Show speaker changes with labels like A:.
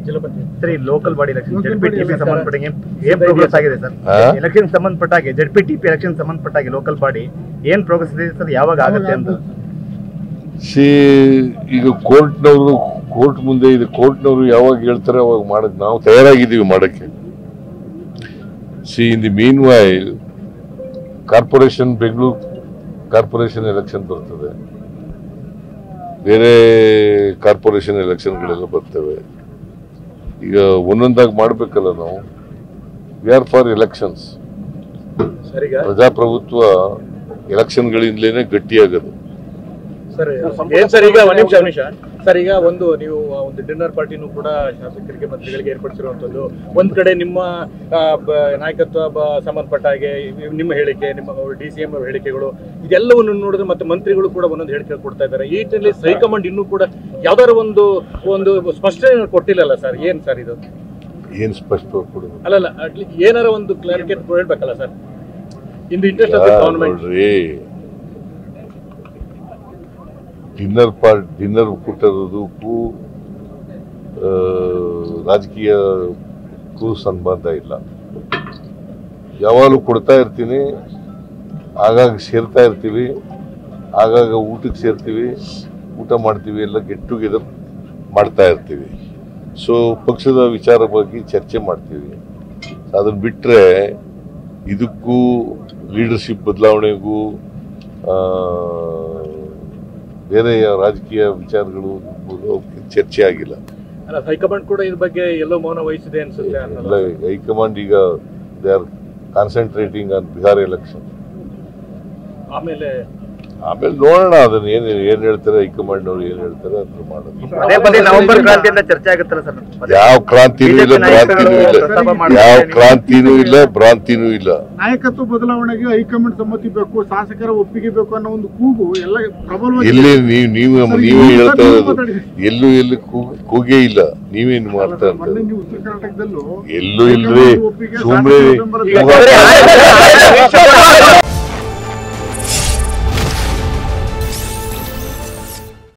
A: Sir local body election ZP TP ಸಂಬಂಧಪಟ್ಟಾಗೆ ಏನ್ progress ಆಗಿದೆ ಸರ್? ಎಲೆಕ್ಷನ್ ಸಂಬಂಧಪಟ್ಟಾಗೆ ಜೆಡ್ಪಿಟಿಪಿ ಎಲೆಕ್ಷನ್ ಸಂಬಂಧಪಟ್ಟಾಗೆ ಲೋಕಲ್ ಬಾಡಿ ಏನ್ ಪ್ರೋಗ್ರೆಸ್ ಇದೆ ಸರ್? ಯಾವಾಗ ಆಗುತ್ತೆ ಅಂತ
B: ಈಗ ಕೋರ್ಟ್ ಮುಂದೆ ಇದೆ. ಕೋರ್ಟ್ನವರು ಯಾವಾಗ ಹೇಳ್ತಾರೆ ಅವಾಗ ಮಾಡಕ್ ನಾವು ತಯಾರಾಗಿದ್ದೀವಿ ಮಾಡಕ್ಕೆ. In the mean while corporation Bengaluru corporation election ಬರ್ತದೆ, ಬೇರೆ ಕಾರ್ಪೊರೇಷನ್ ಎಲೆಕ್ಷನ್ಗಳೆಲ್ಲ ಬರ್ತವೆ. ಈಗ ಒಂದೊಂದಾಗಿ ಮಾಡ್ಬೇಕಲ್ಲ ನಾವು. We are for elections. ಪ್ರಜಾಪ್ರಭುತ್ವ ಎಲೆಕ್ಷನ್ಗಳಿಂದಲೇ ಗಟ್ಟಿಯಾಗದು.
C: ಸರ್ ಈಗ ನೀವು ಒಂದು ಡಿನ್ನರ್ ಪಾರ್ಟಿನೂ ಕೂಡ ಶಾಸಕರಿಗೆ ಮಂತ್ರಿಗಳಿಗೆ ಏರ್ಪಡಿಸಿರುವಂತದ್ದು. ಒಂದ್ ಕಡೆ ನಿಮ್ಮ ನಾಯಕತ್ವ ಸಂಬಂಧಪಟ್ಟ ಹಾಗೆ ನಿಮ್ಮ ಹೇಳಿಕೆ, ನಿಮ್ಮ DCM ಹೇಳಿಕೆಗಳು ಇದೆಲ್ಲವನ್ನು ನೋಡಿದ್ರೆ ಮತ್ತೆ ಮಂತ್ರಿಗಳು ಕೂಡ ಒಂದೊಂದು ಹೇಳಿಕೆ ಕೊಡ್ತಾ ಇದ್ದಾರೆ. ಈ ನಿಟ್ಟಿನಲ್ಲಿ ಹೈಕಮಾಂಡ್ ಇನ್ನೂ ಕೂಡ ಯಾವ್ದಾದ್ರು ಒಂದು ಸ್ಪಷ್ಟನೆ ಕೊಟ್ಟಿಲ್ಲಲ್ಲ ಸರ್? ಏನ್ ಸರ್ ಇದು?
B: ಏನ್ ಸ್ಪಷ್ಟ
C: ಅಲ್ಲಲ್ಲ, ಏನಾರ ಒಂದು ಕ್ಲಾರಿಫಿಕೇಶನ್ ಹೇಳ್ಬೇಕಲ್ಲ sir? In the interest of the government.
B: Dinner ಕೊಟ್ಟಿರೋದಕ್ಕೂ ರಾಜಕೀಯಕ್ಕೂ ಸಂಬಂಧ ಇಲ್ಲ. ಯಾವಾಗಲೂ ಕೊಡ್ತಾ ಇರ್ತೀನಿ, ಆಗಾಗ ಸೇರ್ತಾ ಇರ್ತೀವಿ, ಆಗಾಗ ಊಟಕ್ಕೆ ಸೇರ್ತೀವಿ, ಊಟ ಮಾಡ್ತೀವಿ, ಎಲ್ಲ ಗೆಟ್ ಟುಗೆದರ್ ಮಾಡ್ತಾ ಇರ್ತೀವಿ. ಸೊ ಪಕ್ಷದ ವಿಚಾರ ಬಗ್ಗೆ ಚರ್ಚೆ ಮಾಡ್ತೀವಿ. ಅದನ್ನ ಬಿಟ್ಟರೆ ಇದಕ್ಕೂ ಲೀಡರ್ಶಿಪ್ ಬದಲಾವಣೆಗೂ ಬೇರೆ ರಾಜಕೀಯ ವಿಚಾರಗಳು ಚರ್ಚೆ ಆಗಿಲ್ಲ.
C: ಹೈಕಮಾಂಡ್ ಕೂಡ ಇದ್ರ ಬಗ್ಗೆ ಎಲ್ಲೋ ಮೌನ ವಹಿಸಿದೆ ಅನ್ಸುತ್ತೆ.
B: ಹೈಕಮಾಂಡ್ ಈಗ they are concentrating on Bihar election. ಆಮೇಲೆ ನೋಡೋಣ ಅದನ್ನ ಏನ್ ಹೇಳ್ತಾರೆ ಹೈಕಮಾಂಡ್ ಅವ್ರು, ಏನ್ ಹೇಳ್ತಾರೆ ಅದನ್ನ ಮಾಡೋದು.
A: ನವೆಂಬರ್ ಕ್ರಾಂತಿಯಿಂದ ಚರ್ಚೆ ಆಗುತ್ತಲ್ಲ ಸರ್?
B: ಯಾವ ಕ್ರಾಂತಿನೂ ಇಲ್ಲ, ಭ್ರಾಂತಿನೂ ಇಲ್ಲ.
D: ನಾಯಕತ್ವ ಬದಲಾವಣೆಗೆ ಹೈಕಮಾಂಡ್ ಸಮ್ಮತಿ ಬೇಕು, ಶಾಸಕರ ಒಪ್ಪಿಗೆ ಬೇಕು ಅನ್ನೋ ಒಂದು ಕೂಗು ಎಲ್ಲ ಪ್ರಬಲ.
B: ಎಲ್ಲಿ ನೀವು ಹೇಳ್ತಾ ಇರೋದು? ಎಲ್ಲಿ ಕೂಗೇ ಇಲ್ಲ. ನೀವೇನು ಮಾಡ್ತಾ ಇರ್ತಾರೆ?
D: ಉತ್ತರ ಕರ್ನಾಟಕದಲ್ಲೂ
B: ಎಲ್ಲೂ ಇಲ್ರಿ, ಸುಮ್ನೆ